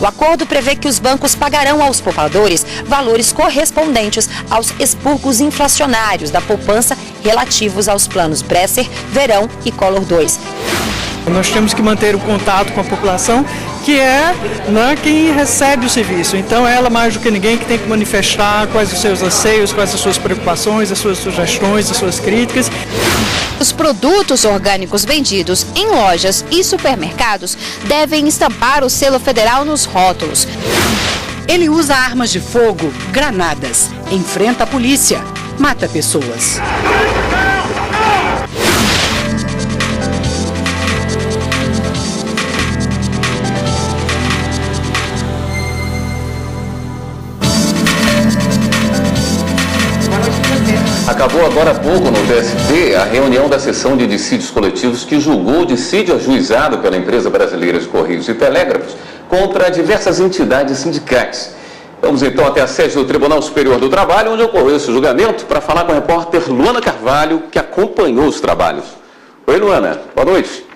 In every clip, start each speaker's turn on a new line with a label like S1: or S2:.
S1: O acordo prevê que os bancos pagarão aos poupadores valores correspondentes aos expurgos inflacionários da poupança relativos aos planos Bresser, Verão e Collor 2.
S2: Nós temos que manter o contato com a população, que é quem recebe o serviço. Então, ela, mais do que ninguém, que tem que manifestar quais os seus anseios, quais as suas preocupações, as suas sugestões, as suas críticas.
S3: Os produtos orgânicos vendidos em lojas e supermercados devem estampar o selo federal nos rótulos.
S4: Ele usa armas de fogo, granadas, enfrenta a polícia, mata pessoas.
S5: Acabou agora há pouco no TST a reunião da sessão de dissídios coletivos que julgou o dissídio ajuizado pela empresa brasileira de Correios e Telégrafos contra diversas entidades sindicais. Vamos então até a sede do Tribunal Superior do Trabalho, onde ocorreu esse julgamento, para falar com a repórter Luana Carvalho, que acompanhou os trabalhos. Oi, Luana. Boa noite.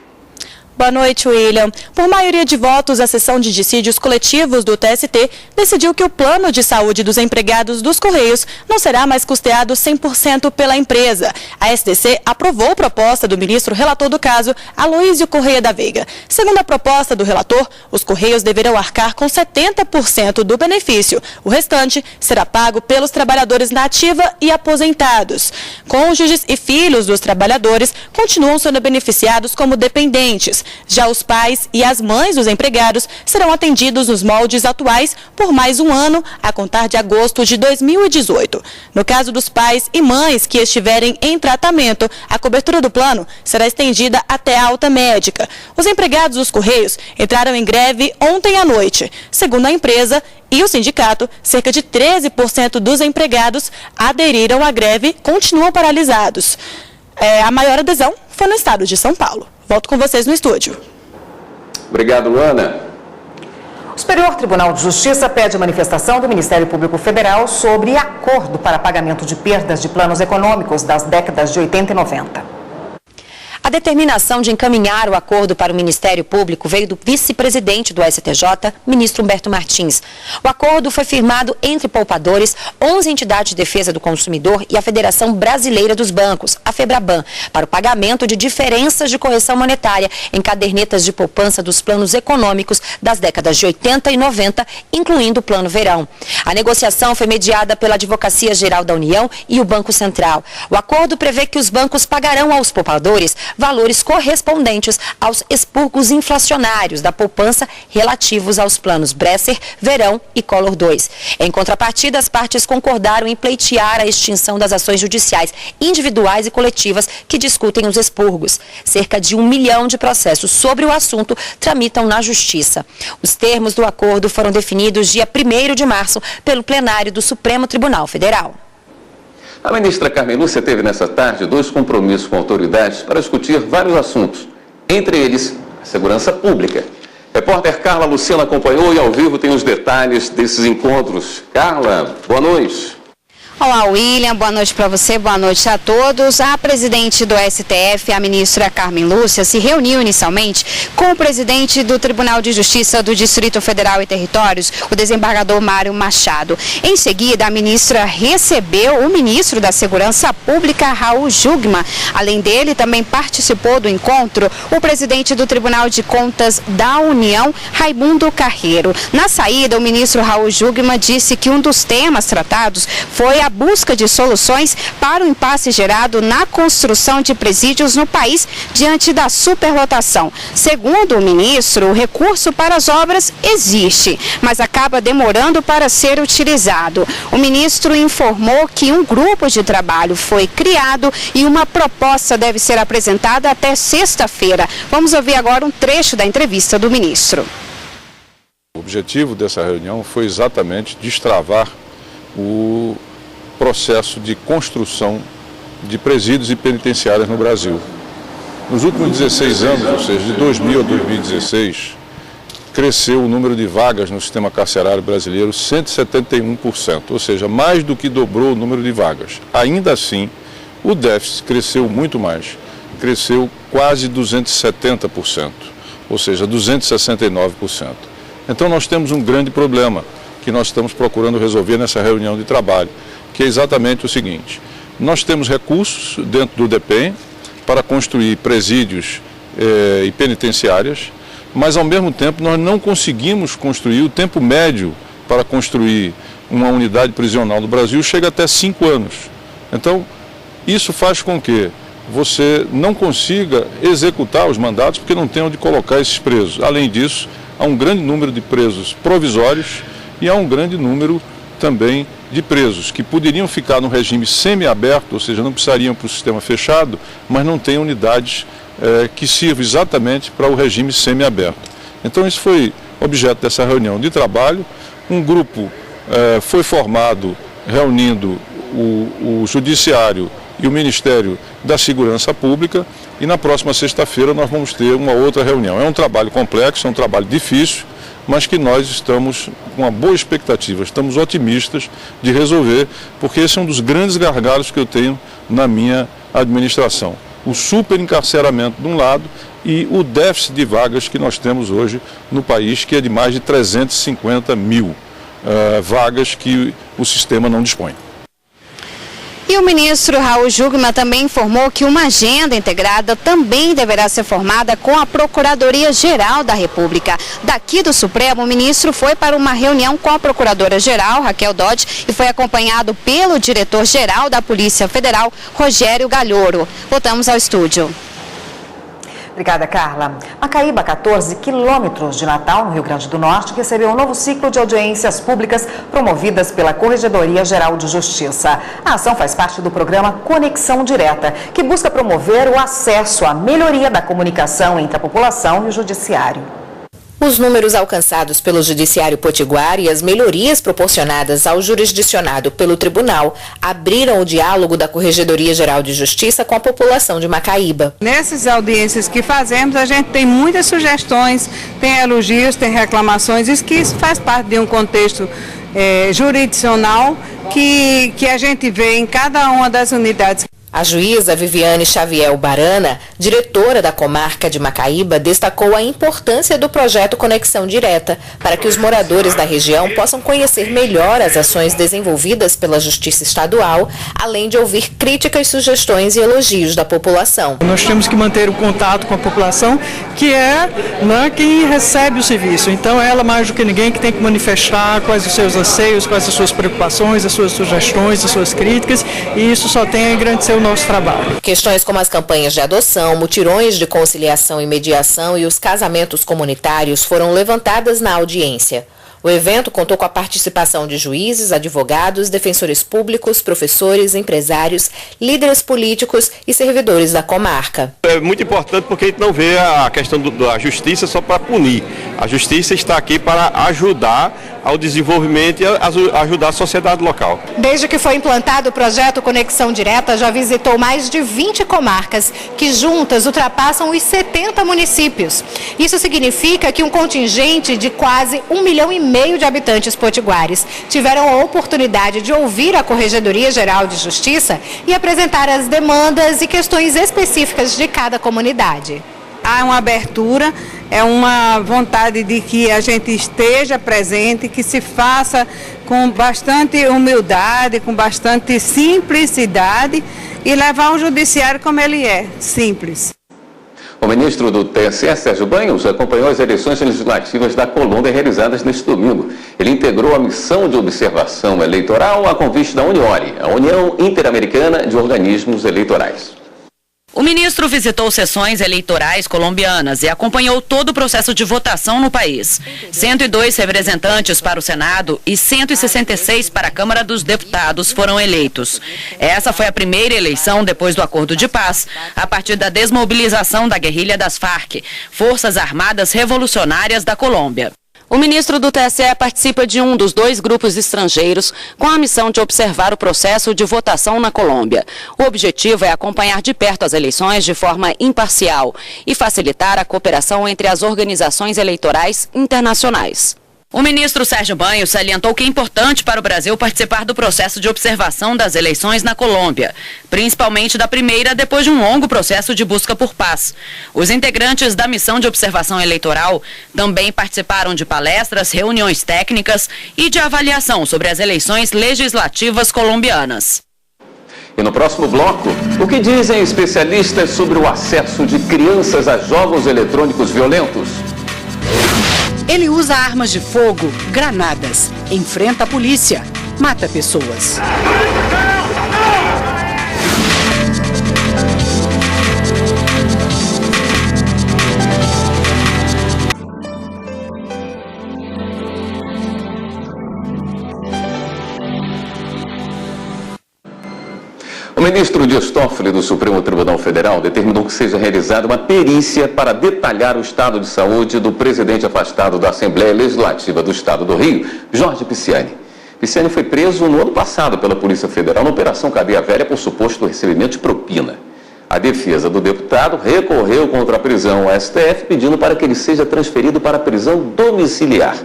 S6: Boa noite, William. Por maioria de votos, a sessão de dissídios coletivos do TST decidiu que o plano de saúde dos empregados dos Correios não será mais custeado 100% pela empresa. A SDC aprovou a proposta do ministro relator do caso, Aloísio Correia da Veiga. Segundo a proposta do relator, os Correios deverão arcar com 70% do benefício. O restante será pago pelos trabalhadores na ativa e aposentados. Cônjuges e filhos dos trabalhadores continuam sendo beneficiados como dependentes. Já os pais e as mães dos empregados serão atendidos nos moldes atuais por mais um ano, a contar de agosto de 2018. No caso dos pais e mães que estiverem em tratamento, a cobertura do plano será estendida até a alta médica. Os empregados dos Correios entraram em greve ontem à noite. Segundo a empresa e o sindicato, cerca de 13% dos empregados aderiram à greve e continuam paralisados. A maior adesão foi no estado de São Paulo. Volto com vocês no estúdio.
S5: Obrigado, Luana.
S7: O Superior Tribunal de Justiça pede manifestação do Ministério Público Federal sobre acordo para pagamento de perdas de planos econômicos das décadas de 80 e 90.
S1: A determinação de encaminhar o acordo para o Ministério Público veio do vice-presidente do STJ, ministro Humberto Martins. O acordo foi firmado entre poupadores, 11 entidades de defesa do consumidor e a Federação Brasileira dos Bancos, a FEBRABAN, para o pagamento de diferenças de correção monetária em cadernetas de poupança dos planos econômicos das décadas de 80 e 90, incluindo o Plano Verão. A negociação foi mediada pela Advocacia Geral da União e o Banco Central. O acordo prevê que os bancos pagarão aos poupadores valores correspondentes aos expurgos inflacionários da poupança relativos aos planos Bresser, Verão e Collor 2. Em contrapartida, as partes concordaram em pleitear a extinção das ações judiciais individuais e coletivas que discutem os expurgos. Cerca de 1 milhão de processos sobre o assunto tramitam na Justiça. Os termos do acordo foram definidos dia 1º de março pelo plenário do Supremo Tribunal Federal.
S5: A ministra Carmen Lúcia teve nessa tarde 2 compromissos com autoridades para discutir vários assuntos, entre eles a segurança pública. Repórter Carla Luciana acompanhou e ao vivo tem os detalhes desses encontros. Carla, boa noite.
S3: Olá, William, boa noite para você, boa noite a todos. A presidente do STF, a ministra Carmen Lúcia, se reuniu inicialmente com o presidente do Tribunal de Justiça do Distrito Federal e Territórios, o desembargador Mário Machado. Em seguida, a ministra recebeu o ministro da Segurança Pública, Raul Jungmann. Além dele, também participou do encontro o presidente do Tribunal de Contas da União, Raimundo Carreiro. Na saída, o ministro Raul Jungmann disse que um dos temas tratados foi a busca de soluções para o impasse gerado na construção de presídios no país diante da superlotação. Segundo o ministro, o recurso para as obras existe, mas acaba demorando para ser utilizado. O ministro informou que um grupo de trabalho foi criado e uma proposta deve ser apresentada até sexta-feira. Vamos ouvir agora um trecho da entrevista do ministro.
S8: O objetivo dessa reunião foi exatamente destravar o processo de construção de presídios e penitenciárias no Brasil. Nos últimos 16 anos, ou seja, de 2000 a 2016, cresceu o número de vagas no sistema carcerário brasileiro 171%, ou seja, mais do que dobrou o número de vagas. Ainda assim, o déficit cresceu muito mais, cresceu quase 270%, ou seja, 269%. Então nós temos um grande problema que nós estamos procurando resolver nessa reunião de trabalho, que é exatamente o seguinte: nós temos recursos dentro do DEPEN para construir presídios e penitenciárias, mas ao mesmo tempo nós não conseguimos construir. O tempo médio para construir uma unidade prisional no Brasil chega até 5 anos. Então, isso faz com que você não consiga executar os mandatos porque não tem onde colocar esses presos. Além disso, há um grande número de presos provisórios e há um grande número também de presos que poderiam ficar no regime semiaberto, ou seja, não precisariam para o sistema fechado, mas não têm unidades que sirvam exatamente para o regime semiaberto. Então, isso foi objeto dessa reunião de trabalho. Um grupo foi formado reunindo o Judiciário e o Ministério da Segurança Pública, e na próxima sexta-feira nós vamos ter uma outra reunião. É um trabalho complexo, é um trabalho difícil, mas que nós estamos com uma boa expectativa, estamos otimistas de resolver, porque esse é um dos grandes gargalos que eu tenho na minha administração. O superencarceramento de um lado e o déficit de vagas que nós temos hoje no país, que é de mais de 350 mil vagas que o sistema não dispõe.
S3: E o ministro Raul Jungmann também informou que uma agenda integrada também deverá ser formada com a Procuradoria-Geral da República. Daqui do Supremo, o ministro foi para uma reunião com a Procuradora-Geral, Raquel Dodge, e foi acompanhado pelo diretor-geral da Polícia Federal, Rogério Galhoro. Voltamos ao estúdio.
S7: Obrigada, Carla. Macaíba, 14 quilômetros de Natal, no Rio Grande do Norte, recebeu um novo ciclo de audiências públicas promovidas pela Corregedoria-Geral de Justiça. A ação faz parte do programa Conexão Direta, que busca promover o acesso à melhoria da comunicação entre a população e o judiciário.
S9: Os números alcançados pelo Judiciário Potiguar e as melhorias proporcionadas ao jurisdicionado pelo Tribunal abriram o diálogo da Corregedoria-Geral de Justiça com a população de Macaíba.
S10: Nessas audiências que fazemos, a gente tem muitas sugestões, tem elogios, tem reclamações, isso que faz parte de um contexto jurisdicional que a gente vê em cada uma das unidades.
S9: A juíza Viviane Xavier Barana, diretora da comarca de Macaíba, destacou a importância do projeto Conexão Direta para que os moradores da região possam conhecer melhor as ações desenvolvidas pela Justiça Estadual, além de ouvir críticas, sugestões e elogios da população.
S2: Nós temos que manter o contato com a população, que é quem recebe o serviço. Então, ela, mais do que ninguém, que tem que manifestar quais os seus anseios, quais as suas preocupações, as suas sugestões, as suas críticas, e isso só tem a engrandecer o nosso trabalho.
S9: Questões como as campanhas de adoção, mutirões de conciliação e mediação e os casamentos comunitários foram levantadas na audiência. O evento contou com a participação de juízes, advogados, defensores públicos, professores, empresários, líderes políticos e servidores da comarca.
S11: É muito importante porque a gente não vê a questão da justiça só para punir. A justiça está aqui para ajudar ao desenvolvimento e ajudar a sociedade local.
S3: Desde que foi implantado o projeto Conexão Direta, já visitou mais de 20 comarcas, que juntas ultrapassam os 70 municípios. Isso significa que um contingente de quase 1,5 milhão de habitantes potiguares tiveram a oportunidade de ouvir a Corregedoria-Geral de Justiça e apresentar as demandas e questões específicas de cada comunidade.
S10: Há uma abertura, é uma vontade de que a gente esteja presente, que se faça com bastante humildade, com bastante simplicidade e levar o judiciário como ele é, simples.
S5: O ministro do TSE, Sérgio Banhos, acompanhou as eleições legislativas da Colômbia realizadas neste domingo. Ele integrou a missão de observação eleitoral a convite da Uniore, a União Interamericana de Organismos Eleitorais.
S12: O ministro visitou sessões eleitorais colombianas e acompanhou todo o processo de votação no país. 102 representantes para o Senado e 166 para a Câmara dos Deputados foram eleitos. Essa foi a primeira eleição depois do acordo de paz, a partir da desmobilização da guerrilha das Farc, Forças Armadas Revolucionárias da Colômbia.
S6: O ministro do TSE participa de um dos 2 grupos estrangeiros com a missão de observar o processo de votação na Colômbia. O objetivo é acompanhar de perto as eleições de forma imparcial e facilitar a cooperação entre as organizações eleitorais internacionais.
S12: O ministro Sérgio Banhos salientou que é importante para o Brasil participar do processo de observação das eleições na Colômbia, principalmente da primeira depois de um longo processo de busca por paz. Os integrantes da missão de observação eleitoral também participaram de palestras, reuniões técnicas e de avaliação sobre as eleições legislativas colombianas.
S5: E no próximo bloco, o que dizem especialistas sobre o acesso de crianças a jogos eletrônicos violentos?
S4: Ele usa armas de fogo, granadas, enfrenta a polícia, mata pessoas.
S5: O ministro Dias Toffoli, do Supremo Tribunal Federal, determinou que seja realizada uma perícia para detalhar o estado de saúde do presidente afastado da Assembleia Legislativa do Estado do Rio, Jorge Pisciani. Pisciani foi preso no ano passado pela Polícia Federal na Operação Cadeia Velha por suposto recebimento de propina. A defesa do deputado recorreu contra a prisão ao STF, pedindo para que ele seja transferido para a prisão domiciliar.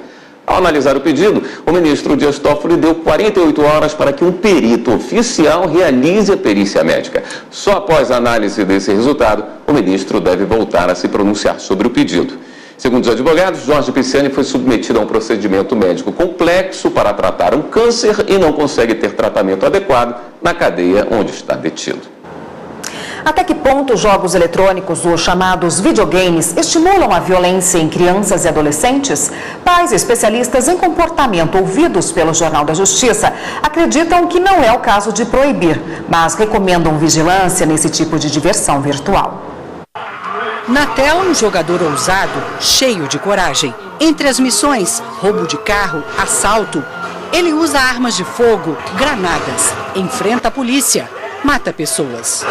S5: Ao analisar o pedido, o ministro Dias Toffoli deu 48 horas para que um perito oficial realize a perícia médica. Só após a análise desse resultado, o ministro deve voltar a se pronunciar sobre o pedido. Segundo os advogados, Jorge Pisciani foi submetido a um procedimento médico complexo para tratar um câncer e não consegue ter tratamento adequado na cadeia onde está detido.
S7: Até que ponto os jogos eletrônicos, os chamados videogames, estimulam a violência em crianças e adolescentes? Pais e especialistas em comportamento ouvidos pelo Jornal da Justiça acreditam que não é o caso de proibir, mas recomendam vigilância nesse tipo de diversão virtual.
S4: Na tela, um jogador ousado, cheio de coragem. Entre as missões, roubo de carro, assalto. Ele usa armas de fogo, granadas, enfrenta a polícia, mata pessoas.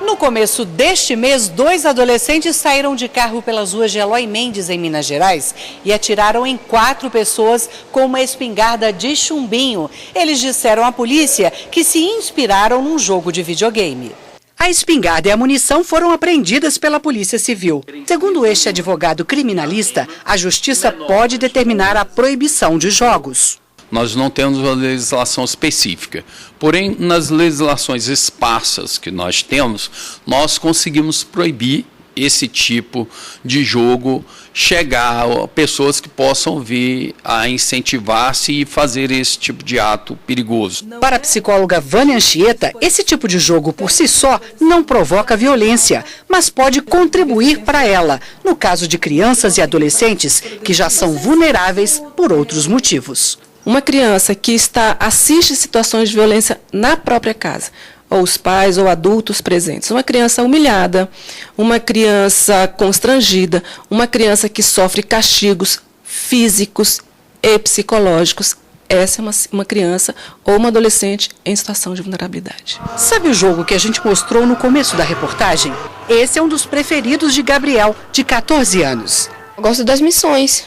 S4: No começo deste mês, 2 adolescentes saíram de carro pelas ruas de Eloy Mendes, em Minas Gerais, e atiraram em 4 pessoas com uma espingarda de chumbinho. Eles disseram à polícia que se inspiraram num jogo de videogame. A espingarda e a munição foram apreendidas pela Polícia Civil. Segundo este advogado criminalista, a Justiça pode determinar a proibição de jogos.
S13: Nós não temos uma legislação específica, porém, nas legislações esparsas que nós temos, nós conseguimos proibir esse tipo de jogo chegar a pessoas que possam vir a incentivar-se e fazer esse tipo de ato perigoso.
S4: Para a psicóloga Vânia Anchieta, esse tipo de jogo por si só não provoca violência, mas pode contribuir para ela, no caso de crianças e adolescentes que já são vulneráveis por outros motivos.
S14: Uma criança que assiste situações de violência na própria casa, ou os pais ou adultos presentes, uma criança humilhada, uma criança constrangida, uma criança que sofre castigos físicos e psicológicos, essa é uma criança ou uma adolescente em situação de vulnerabilidade.
S4: Sabe o jogo que a gente mostrou no começo da reportagem? Esse é um dos preferidos de Gabriel, de 14 anos.
S15: Eu gosto das missões,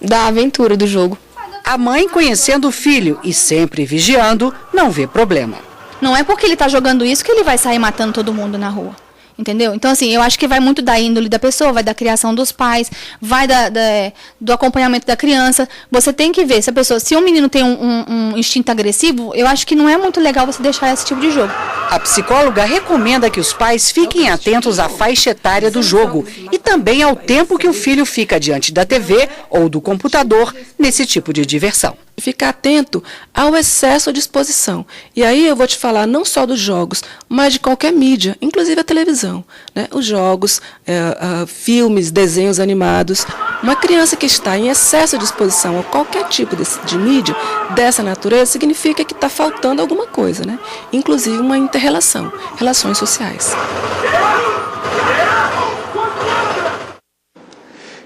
S15: da aventura do jogo.
S4: A mãe, conhecendo o filho e sempre vigiando, não vê problema.
S16: Não é porque ele está jogando isso que ele vai sair matando todo mundo na rua. Entendeu? Então, assim, eu acho que vai muito da índole da pessoa, vai da criação dos pais, vai do acompanhamento da criança. Você tem que ver se um menino tem um instinto agressivo, eu acho que não é muito legal você deixar esse tipo de jogo.
S4: A psicóloga recomenda que os pais fiquem atentos à faixa etária do jogo e também ao tempo que o filho fica diante da TV ou do computador nesse tipo de diversão.
S14: Ficar atento ao excesso de exposição. E aí eu vou te falar não só dos jogos, mas de qualquer mídia, inclusive a televisão, né? Os jogos, filmes, desenhos animados. Uma criança que está em excesso de exposição a qualquer tipo de mídia dessa natureza significa que está faltando alguma coisa, né? Inclusive uma inter-relação, relações sociais.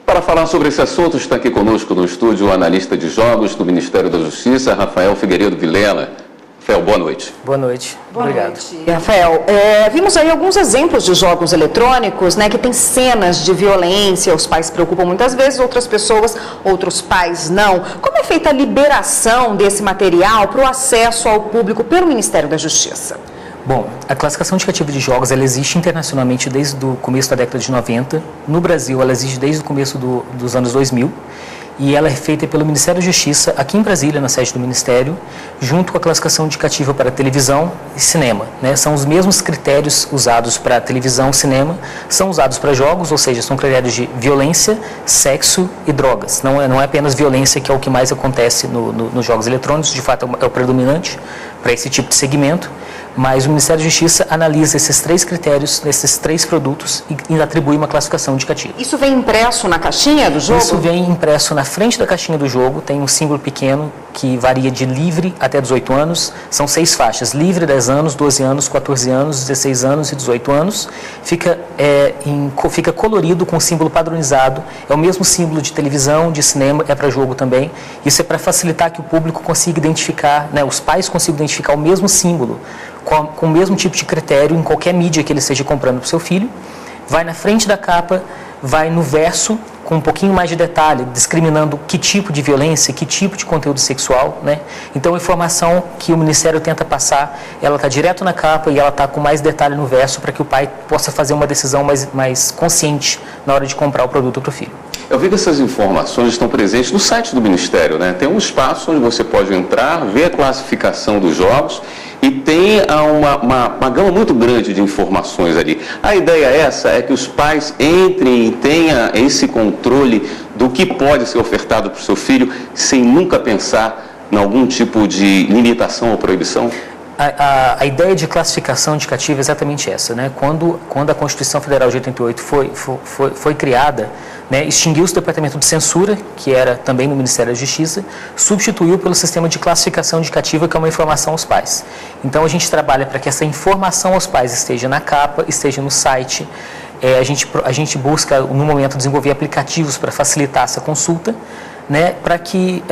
S5: Para falar sobre esse assunto, está aqui conosco no estúdio o analista de jogos do Ministério da Justiça, Rafael Figueiredo Vilela. Rafael, boa noite.
S17: Boa noite. Obrigado.
S7: Rafael, vimos aí alguns exemplos de jogos eletrônicos, né, que tem cenas de violência, os pais se preocupam muitas vezes, outras pessoas, outros pais não. Como é feita a liberação desse material para o acesso ao público pelo Ministério da Justiça?
S17: Bom, a classificação indicativa de jogos, ela existe internacionalmente desde o começo da década de 90. No Brasil, ela existe desde o começo dos anos 2000. e ela é feita pelo Ministério da Justiça, aqui em Brasília, na sede do Ministério, junto com a classificação indicativa para televisão e cinema, né? São os mesmos critérios usados para televisão e cinema, são usados para jogos, ou seja, são critérios de violência, sexo e drogas. Não é apenas violência, que é o que mais acontece nos jogos eletrônicos, de fato é o predominante para esse tipo de segmento, mas o Ministério da Justiça analisa esses 3 critérios, nesses 3 produtos e atribui uma classificação indicativa.
S7: Isso vem impresso na caixinha do jogo?
S17: Isso vem impresso na frente da caixinha do jogo, tem um símbolo pequeno que varia de livre até 18 anos, são 6 faixas, livre 10 anos, 12 anos, 14 anos, 16 anos e 18 anos, fica colorido com símbolo padronizado, é o mesmo símbolo de televisão, de cinema, é para jogo também, isso é para facilitar que o público consiga identificar, né, os pais consigam identificar o mesmo símbolo, com o mesmo tipo de critério em qualquer mídia que ele esteja comprando para o seu filho, vai na frente da capa, vai no verso com um pouquinho mais de detalhe, discriminando que tipo de violência, que tipo de conteúdo sexual, né? Então a informação que o Ministério tenta passar, ela está direto na capa e ela está com mais detalhe no verso para que o pai possa fazer uma decisão mais consciente na hora de comprar o produto para o filho.
S5: Eu vi que essas informações estão presentes no site do Ministério, né? Tem um espaço onde você pode entrar, ver a classificação dos jogos e tem uma gama muito grande de informações ali. A ideia é que os pais entrem e tenham esse controle do que pode ser ofertado para o seu filho sem nunca pensar em algum tipo de limitação ou proibição?
S17: A ideia de classificação indicativa é exatamente essa, né? Quando a Constituição Federal de 88 foi criada, né, extinguiu-se o Departamento de Censura, que era também no Ministério da Justiça, substituiu pelo sistema de classificação indicativa, que é uma informação aos pais. Então a gente trabalha para que essa informação aos pais esteja na capa, esteja no site. A gente busca, no momento, desenvolver aplicativos para facilitar essa consulta, né, para que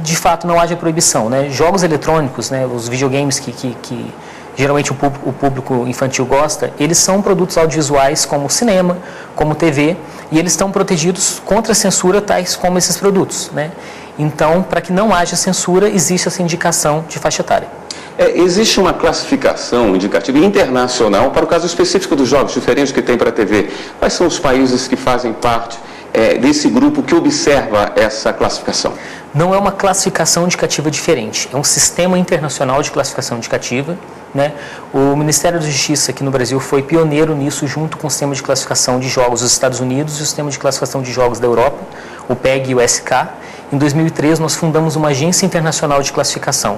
S17: de fato não haja proibição, né? Jogos eletrônicos, né, os videogames que geralmente o público infantil gosta, eles são produtos audiovisuais como cinema, como TV, e eles estão protegidos contra a censura, tais como esses produtos, né? Então, para que não haja censura, existe essa indicação de faixa etária.
S5: Existe uma classificação indicativa internacional para o caso específico dos jogos, diferente que tem para a TV. Quais são os países que fazem parte desse grupo que observa essa classificação?
S17: Não é uma classificação indicativa diferente, é um sistema internacional de classificação indicativa, né? O Ministério da Justiça aqui no Brasil foi pioneiro nisso, junto com o sistema de classificação de jogos dos Estados Unidos e o sistema de classificação de jogos da Europa, o PEG e o SK. Em 2003, nós fundamos uma agência internacional de classificação.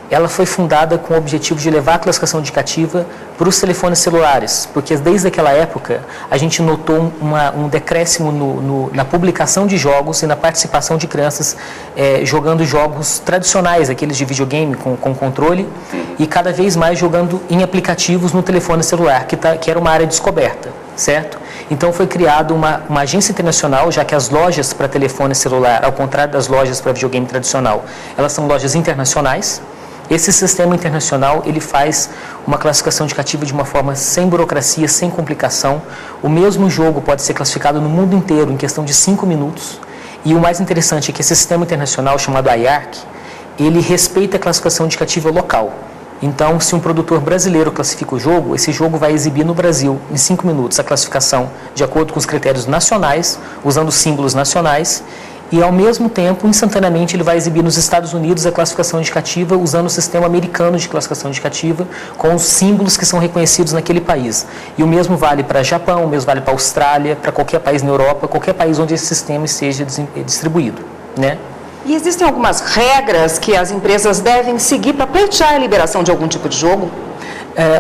S17: Ela foi fundada com o objetivo de levar a classificação indicativa para os telefones celulares, porque desde aquela época a gente notou um decréscimo na publicação de jogos e na participação de crianças jogando jogos tradicionais, aqueles de videogame com controle, e cada vez mais jogando em aplicativos no telefone celular, que era uma área descoberta, certo? Então foi criada uma agência internacional, já que as lojas para telefone celular, ao contrário das lojas para videogame tradicional, elas são lojas internacionais. Esse sistema internacional, ele faz uma classificação indicativa de uma forma sem burocracia, sem complicação. O mesmo jogo pode ser classificado no mundo inteiro em questão de 5 minutos. E o mais interessante é que esse sistema internacional, chamado IARC, ele respeita a classificação indicativa local. Então, se um produtor brasileiro classifica o jogo, esse jogo vai exibir no Brasil, em 5 minutos, a classificação de acordo com os critérios nacionais, usando símbolos nacionais, e, ao mesmo tempo, instantaneamente, ele vai exibir nos Estados Unidos a classificação indicativa usando o sistema americano de classificação indicativa com os símbolos que são reconhecidos naquele país. E o mesmo vale para Japão, o mesmo vale para Austrália, para qualquer país na Europa, qualquer país onde esse sistema esteja distribuído, né?
S7: E existem algumas regras que as empresas devem seguir para pleitear a liberação de algum tipo de jogo?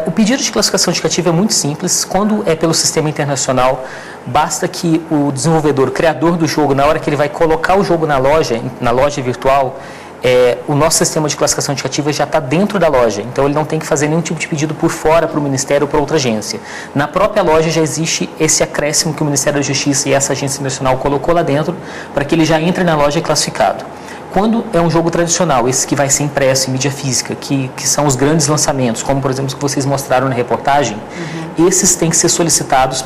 S17: O pedido de classificação indicativa é muito simples. Quando é pelo sistema internacional, basta que o desenvolvedor, o criador do jogo, na hora que ele vai colocar o jogo na loja virtual, o nosso sistema de classificação indicativa já está dentro da loja. Então ele não tem que fazer nenhum tipo de pedido por fora para o Ministério ou para outra agência. Na própria loja já existe esse acréscimo que o Ministério da Justiça e essa agência internacional colocou lá dentro para que ele já entre na loja classificado. Quando é um jogo tradicional, esse que vai ser impresso em mídia física, que são os grandes lançamentos, como por exemplo os que vocês mostraram na reportagem, esses têm que ser solicitados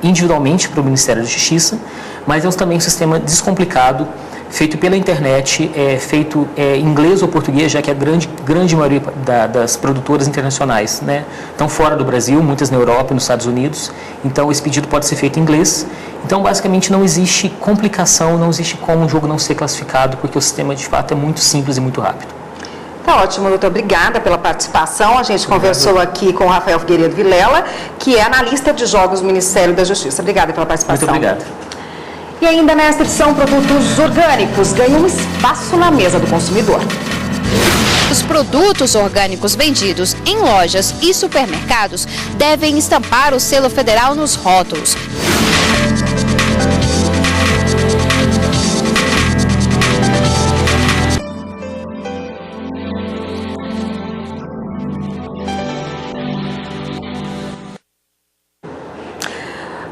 S17: individualmente para o Ministério da Justiça, mas é também um sistema descomplicado, feito pela internet, feito em inglês ou português, já que a grande maioria das produtoras internacionais, né, estão fora do Brasil, muitas na Europa e nos Estados Unidos. Então, esse pedido pode ser feito em inglês. Então, basicamente, não existe complicação, não existe como um jogo não ser classificado, porque o sistema, de fato, é muito simples e muito rápido.
S7: Tá ótimo, doutor. Obrigada pela participação. A gente conversou aqui com o Rafael Figueiredo Vilela, que é analista de jogos do Ministério da Justiça. Obrigada pela participação.
S17: Muito obrigado.
S7: E ainda nesta edição, produtos orgânicos ganham espaço na mesa do consumidor.
S3: Os produtos orgânicos vendidos em lojas e supermercados devem estampar o selo federal nos rótulos.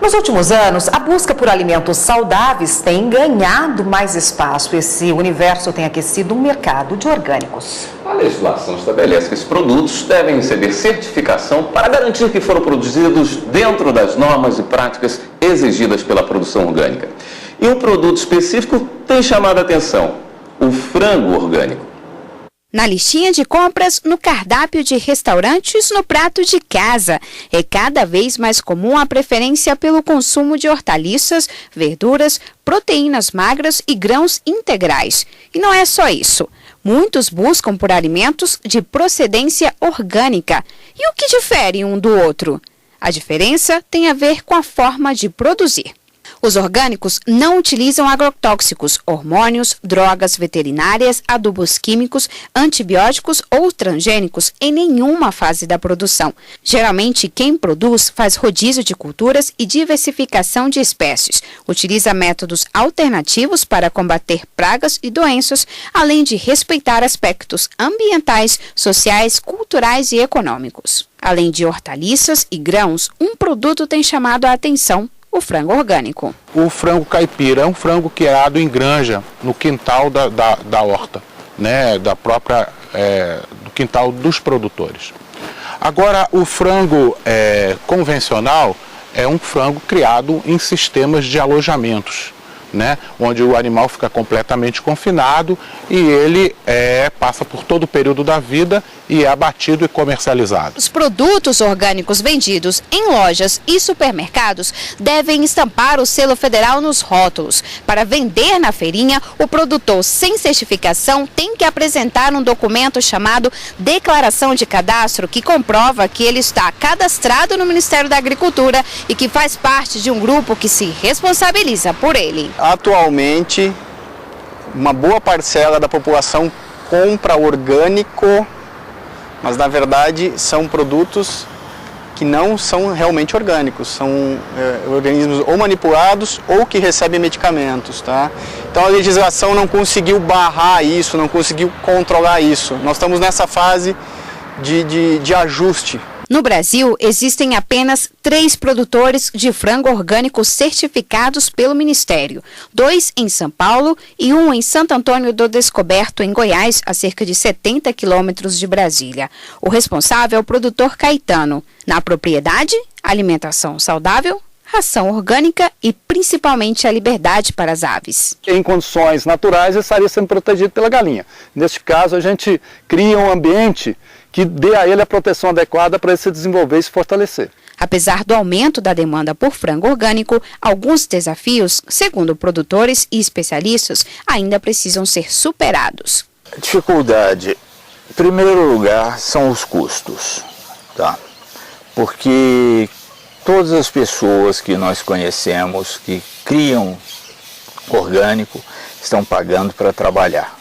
S7: Nos últimos anos, a busca por alimentos saudáveis tem ganhado mais espaço. Esse universo tem aquecido um mercado de orgânicos.
S5: A legislação estabelece que esses produtos devem receber certificação para garantir que foram produzidos dentro das normas e práticas exigidas pela produção orgânica. E um produto específico tem chamado a atenção: o frango orgânico.
S3: Na listinha de compras, no cardápio de restaurantes, no prato de casa. É cada vez mais comum a preferência pelo consumo de hortaliças, verduras, proteínas magras e grãos integrais. E não é só isso. Muitos buscam por alimentos de procedência orgânica. E o que difere um do outro? A diferença tem a ver com a forma de produzir. Os orgânicos não utilizam agrotóxicos, hormônios, drogas veterinárias, adubos químicos, antibióticos ou transgênicos em nenhuma fase da produção. Geralmente, quem produz faz rodízio de culturas e diversificação de espécies. Utiliza métodos alternativos para combater pragas e doenças, além de respeitar aspectos ambientais, sociais, culturais e econômicos. Além de hortaliças e grãos, um produto tem chamado a atenção: o frango orgânico.
S18: O frango caipira é um frango criado em granja, no quintal da horta, né, do quintal dos produtores. Agora, o frango convencional é um frango criado em sistemas de alojamentos, né, onde o animal fica completamente confinado e ele passa por todo o período da vida e é abatido e comercializado.
S3: Os produtos orgânicos vendidos em lojas e supermercados devem estampar o selo federal nos rótulos. Para vender na feirinha, o produtor sem certificação tem que apresentar um documento chamado Declaração de Cadastro, que comprova que ele está cadastrado no Ministério da Agricultura e que faz parte de um grupo que se responsabiliza por ele.
S19: Atualmente, uma boa parcela da população compra orgânico, mas na verdade são produtos que não são realmente orgânicos, são organismos ou manipulados ou que recebem medicamentos, tá? Então a legislação não conseguiu barrar isso, não conseguiu controlar isso. Nós estamos nessa fase de ajuste.
S3: No Brasil, existem apenas 3 produtores de frango orgânico certificados pelo Ministério. 2 em São Paulo e 1 em Santo Antônio do Descoberto, em Goiás, a cerca de 70 quilômetros de Brasília. O responsável é o produtor Caetano. Na propriedade, alimentação saudável, ração orgânica e principalmente a liberdade para as aves.
S20: Em condições naturais, ele estaria sendo protegido pela galinha. Neste caso, a gente cria um ambiente que dê a ele a proteção adequada para ele se desenvolver e se fortalecer.
S3: Apesar do aumento da demanda por frango orgânico, alguns desafios, segundo produtores e especialistas, ainda precisam ser superados.
S21: A dificuldade, em primeiro lugar, são os custos, tá? Porque todas as pessoas que nós conhecemos que criam orgânico estão pagando para trabalhar.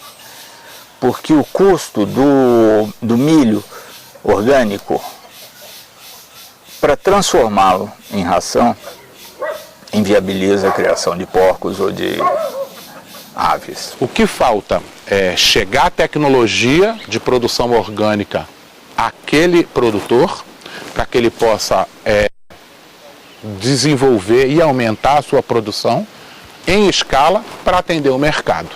S21: Porque o custo do milho orgânico, para transformá-lo em ração, inviabiliza a criação de porcos ou de aves.
S18: O que falta é chegar a tecnologia de produção orgânica àquele produtor, para que ele possa desenvolver e aumentar a sua produção em escala para atender o mercado.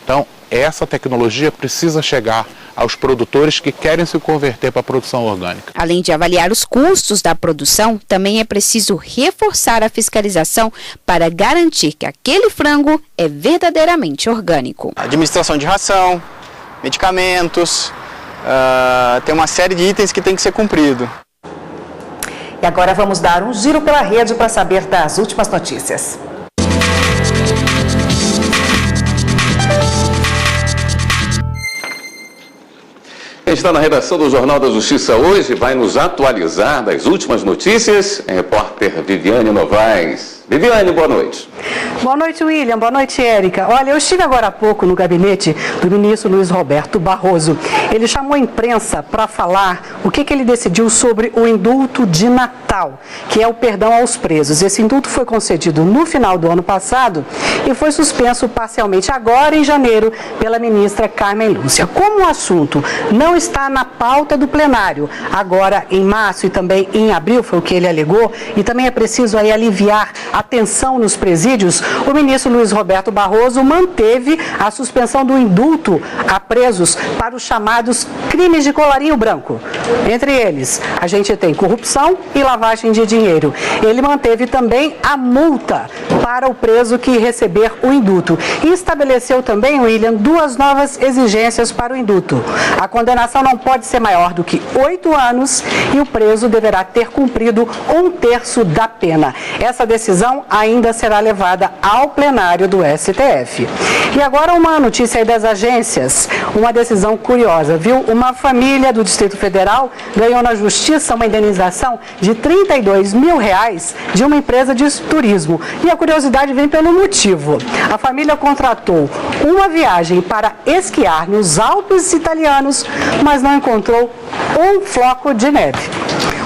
S18: Então, essa tecnologia precisa chegar aos produtores que querem se converter para a produção orgânica.
S3: Além de avaliar os custos da produção, também é preciso reforçar a fiscalização para garantir que aquele frango é verdadeiramente orgânico.
S19: Administração de ração, medicamentos, tem uma série de itens que tem que ser cumprido.
S7: E agora vamos dar um giro pela rede para saber das últimas notícias.
S5: Quem está na redação do Jornal da Justiça hoje vai nos atualizar das últimas notícias, é a repórter Viviane Novaes. Viviane, boa noite.
S1: Boa noite, William. Boa noite, Érica. Olha, eu estive agora há pouco no gabinete do ministro Luiz Roberto Barroso. Ele chamou a imprensa para falar o que ele decidiu sobre o indulto de Natal, que é o perdão aos presos. Esse indulto foi concedido no final do ano passado e foi suspenso parcialmente agora em janeiro pela ministra Carmen Lúcia. Como o assunto não está na pauta do plenário, agora em março e também em abril, foi o que ele alegou, e também é preciso aí aliviar a tensão nos presídios, o ministro Luiz Roberto Barroso manteve a suspensão do indulto a presos para os chamados crimes de colarinho branco. Entre eles, a gente tem corrupção e lavagem de dinheiro. Ele manteve também a multa para o preso que receber o indulto. E estabeleceu também, William, duas novas exigências para o indulto. A condenação não pode ser maior do que 8 anos e o preso deverá ter cumprido 1/3 da pena. Essa decisão ainda será levada ao plenário do STF. E agora uma notícia aí das agências, uma decisão curiosa, viu? Uma família do Distrito Federal ganhou na Justiça uma indenização de R$32 mil de uma empresa de turismo. E a curiosidade vem pelo motivo. A família contratou uma viagem para esquiar nos Alpes italianos, mas não encontrou um floco de neve.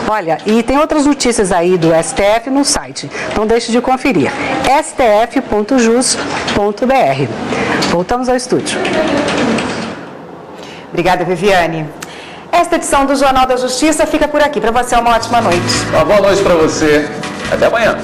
S1: Olha, e tem outras notícias aí do STF no site, não deixe de conferir, stf.jus.br. Voltamos ao estúdio.
S7: Obrigada, Viviane. Esta edição do Jornal da Justiça fica por aqui. Para você, uma ótima noite.
S5: Uma boa noite para você. Até amanhã.